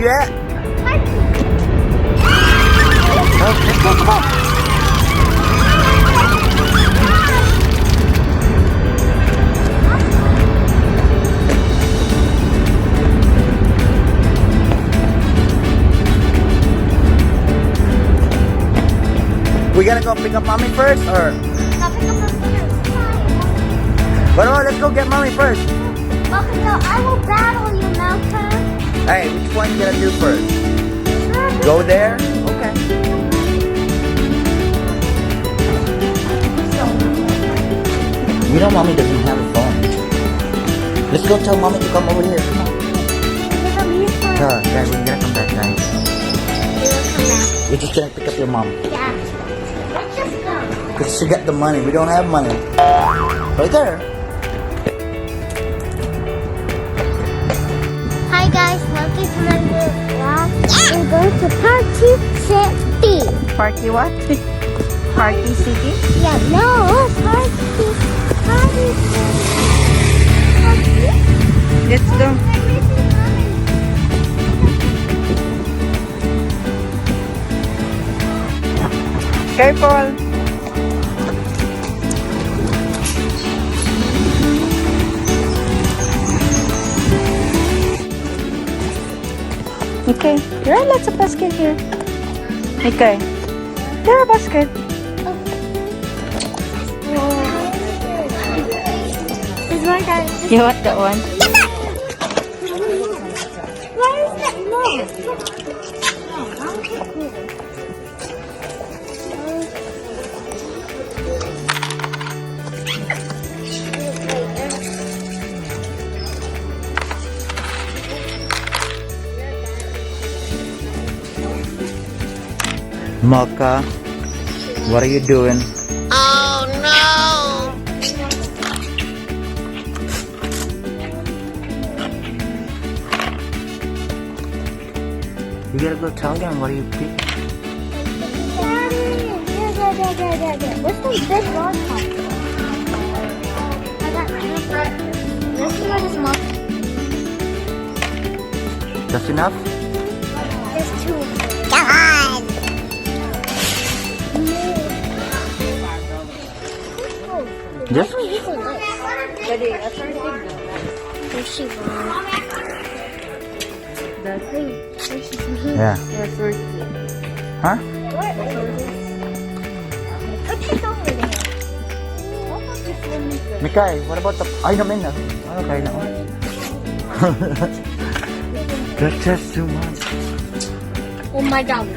you at? Oh, let's go, come on. We gonna go pick up mommy first, or? But no, let's go get mommy first. Okay, no, I will battle you, Malcolm. Hey, which one you gonna do first? Go there? Okay. You know mommy doesn't have a phone. Let's go tell mommy to come over here. Come on. Guys, we're gonna come back, guys. We're just gonna pick up your mom. Yeah. Let's just go. Because she got the money. We don't have money. Right there. Hi guys, welcome to my new vlog. We're going to Party City. Party what? Party City? Yeah, no, Party City. Let's go. Careful. Okay, there are lots of baskets here. Okay, there are baskets. Is one guy. You want that one? Where is that? No. Maka, what are you doing? Oh no! You gotta go tell them what are you picking. Daddy! Yeah. What's the big lollipop? Let's see what is more. That's enough? There's two. Come on! Just Where's she from? yeah. That's worth it. Huh? Put it over there. Mikay, what about the... Ay, namin na. Ano kayo na? That's just too much. Oh my god.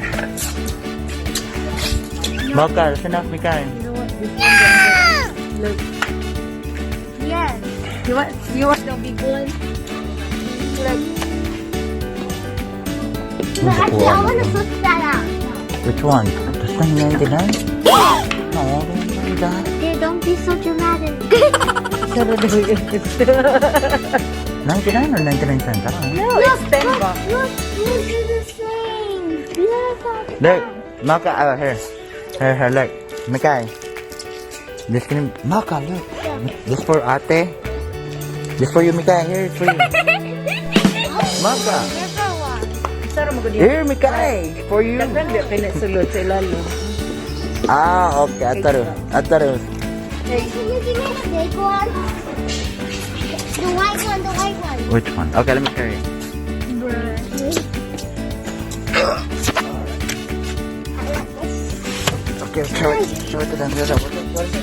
Maka, that's enough, Mikay. You know what? This one look. Yes. You want the big one? Look. But actually, I want to put that out. Which one? That's 9.99? No, don't do that. Hey, don't be so dramatic. 99 or 99 cents? I don't know. No, it's 10 bucks. Look, they're the same. Look, Maka, here. Here, look. Mikay. This can... Maka, look. This for ate. This for you, Mikay. Here, it's for you. Maka. Saro mo ko din. Here, Mikay. For you. Daghan ba pinasulod sa ilalim? Ah, okay. Ataro. Can you give me the big one? The white one, the white one. Which one? Okay, let me carry it. Okay, show it. Show it to them. What is it?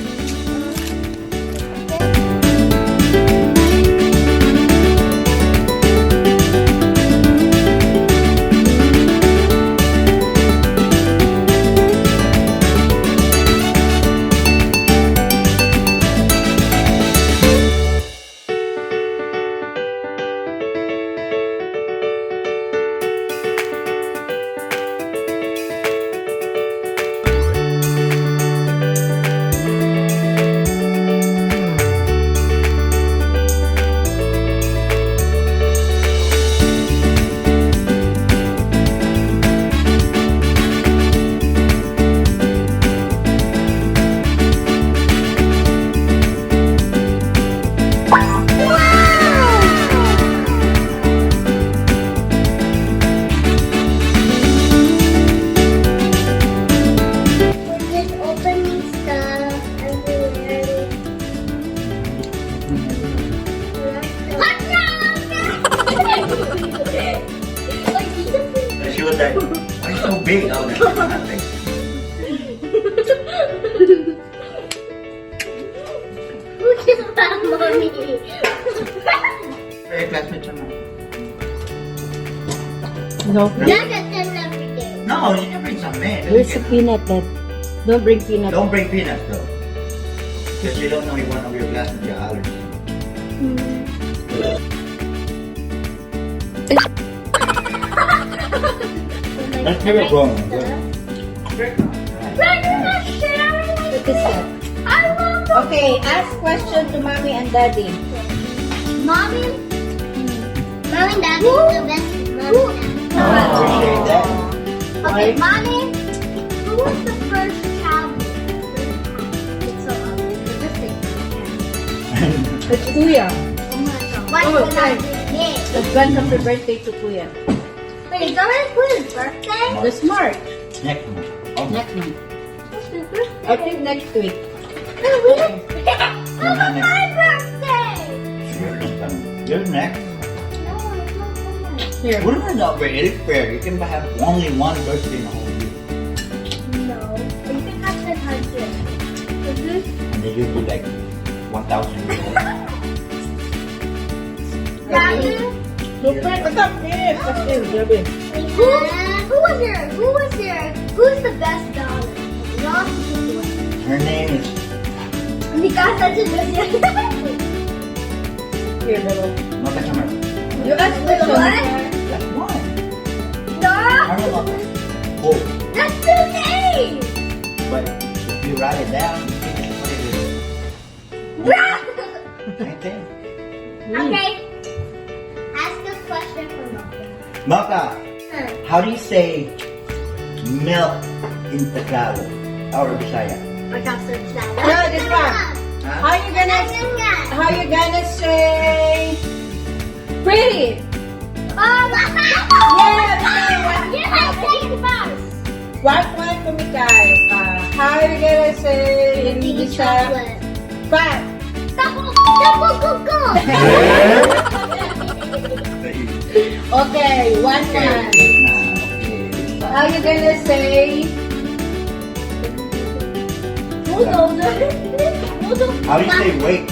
Big. Oh, that's nothing. Who just found mommy? Very classmate siya, ma'am. No. Look at them every day. No, you can bring some, man. Where's the peanut, Dad? Don't bring peanut. Don't bring peanuts, though. Because you don't know if one of your classmates has allergies. Let's give it going. But you're not sharing What is that? I want the Okay, ask question to Mommy and Daddy. mommy. Mommy and daddy is the best. Mommy and daddy. Appreciate that. Okay, mommy. Who was the first child? It's so ugly. Just say. It's Kuya. Oh my god. Why Oh, did I okay. do this? Advance happy birthday to Kuya. Wait, is that his birthday? This March. Next one. Oh, Next month. What's his birthday? I think next week. Oh, my birthday! You're next. No, it's not mine. Here. What is not fair? It is fair. You can have only one birthday in the whole year. No. I think I said 100. Is this? And they give you like 1,000 euros. Daddy? Super. What's up? Yes. That's it. Grabe. Who's the best dollar? Not Her name is... because that's a million. Here, little. Maka Chamar. You ask Little question. what? That's one. No! Ano Maka? Oh. That's two names! But if you write it down, you can just put it in. Same thing. Okay. Ask a question for Maka. Maka, how do you say milk in Tagalog? Or Bisaya? No, this one. How you gonna say pretty? Oh, Maka! Yeah, You have to say it first. What one for me guys? How you gonna say in Bisaya? Fat. Double. Okay, one. How you gonna say? How do you say wait?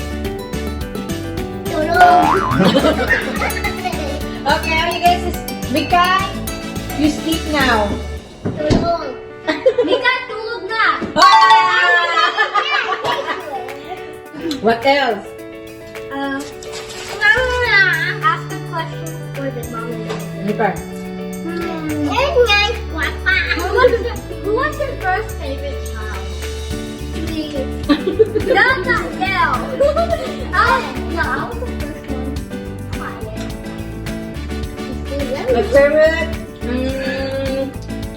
Okay, how you gonna say? Mikay, you sleep now. What else? Ask a question for the mom and dad. Nipa. Who was your first favorite child? Me. Not hell. No, I was the first one. Quiet. My favorite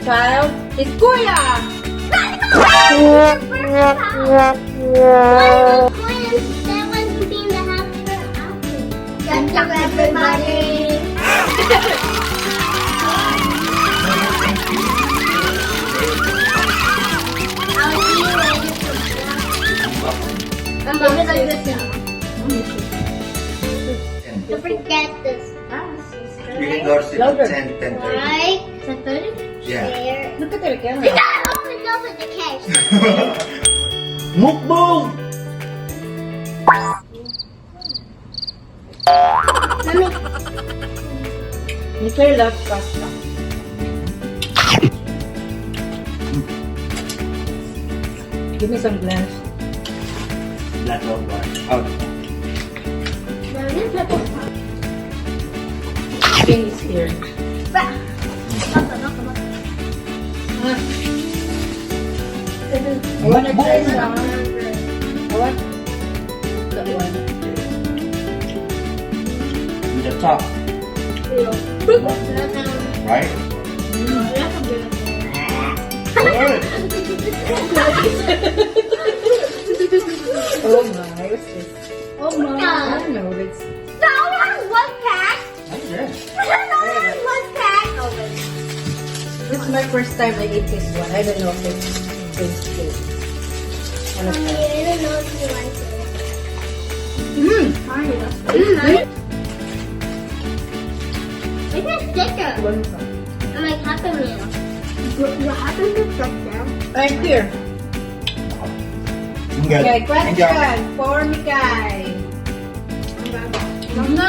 child is Kuya. Good job, everybody. I'll see you later. I'm gonna like this now. Don't forget this. You can go to sleep Louder. at 10, 10:30. Like, Yeah. share. Look at the You camera. gotta open the case. Mukbang! Mommy, Nicole loves pasta. Give me some glass. Black dog one. Out. King is here. I wanna try some. I want that one. In the top, right? Oh my, what's this? Oh my. I don't know. It's That was one pack. That's good. That was one pack. this is my first time I eat this one. I don't know if it's tastes good. Wanna Mommy, try? I don't know if you like it. It's a sticker. One pa. I'm like Happy Meal. You haven't been stuck there. I'm here. Good. Okay, Enjoy. question for Mikay. Mama,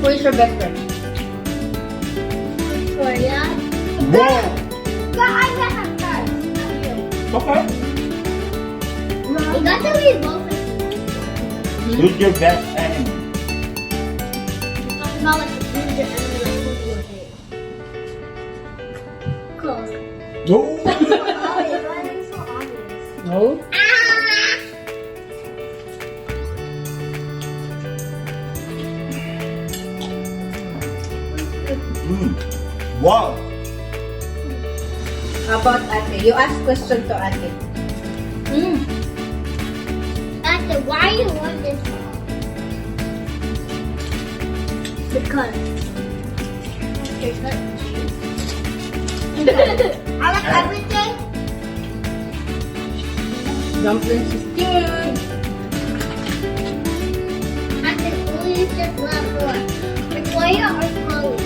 who is your best friend? Victoria. Whoa. But I got her first. Not you. Okay. You got to read both. Who's your best enemy? Not like who's your enemy, like who do you hate? Close. Oh. Obvious, why are you so obvious? No. Wow. How about Ate? You ask question to Ate. After, why you want this song? Because. I like everything. Dumplings is good. After, who you just love for? Victoria or Chloe?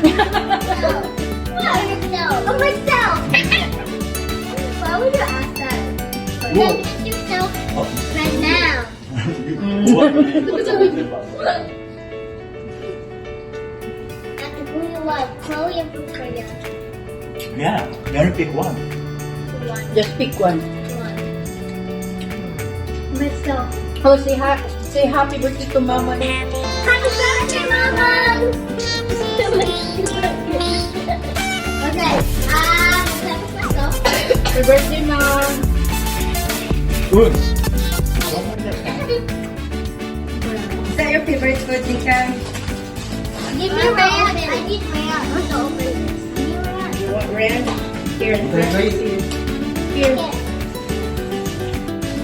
Myself. What? Myself. Oh, myself. Why would you ask that? Whoa. Just yourself right now. After, who you love? Chloe or Victoria? Yeah, you only pick one. One. Just pick one. One. Myself. Oh, say happy birthday to Mama. Happy birthday, Mama! Okay, myself. Happy birthday, Mom. Good. Is that your favorite food, Mikay? Give me red. I need red. Let's open this. Give me red. You want red? Here, Okay, first. Here. Yeah.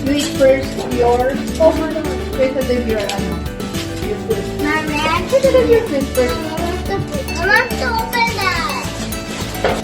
You eat first yours. Oh my god. Wait until your ano. Your food. My red. Wait until your food first. I want to open that.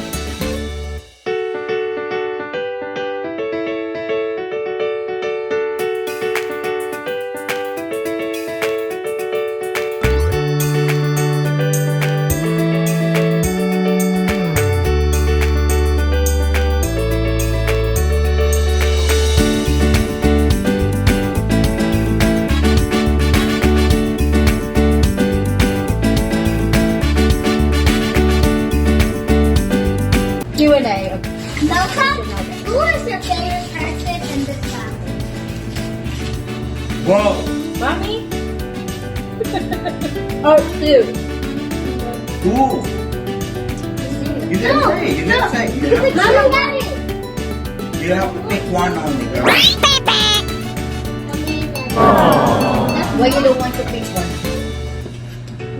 Q&A. Malcolm, who is your favorite person in this family? Whoa. Mommy? Oh, two. Ooh. You didn't say. You didn't say. You have, Mama, Daddy. you have to pick one only, girl. Why you don't want to pick one?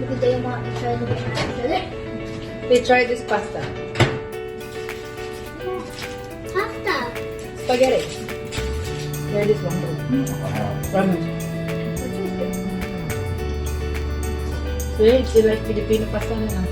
Because they want to try to be together. They try this pasta. Pasta. Spaghetti. Try this one. Ramen. See, it's like Filipino pasta na lang.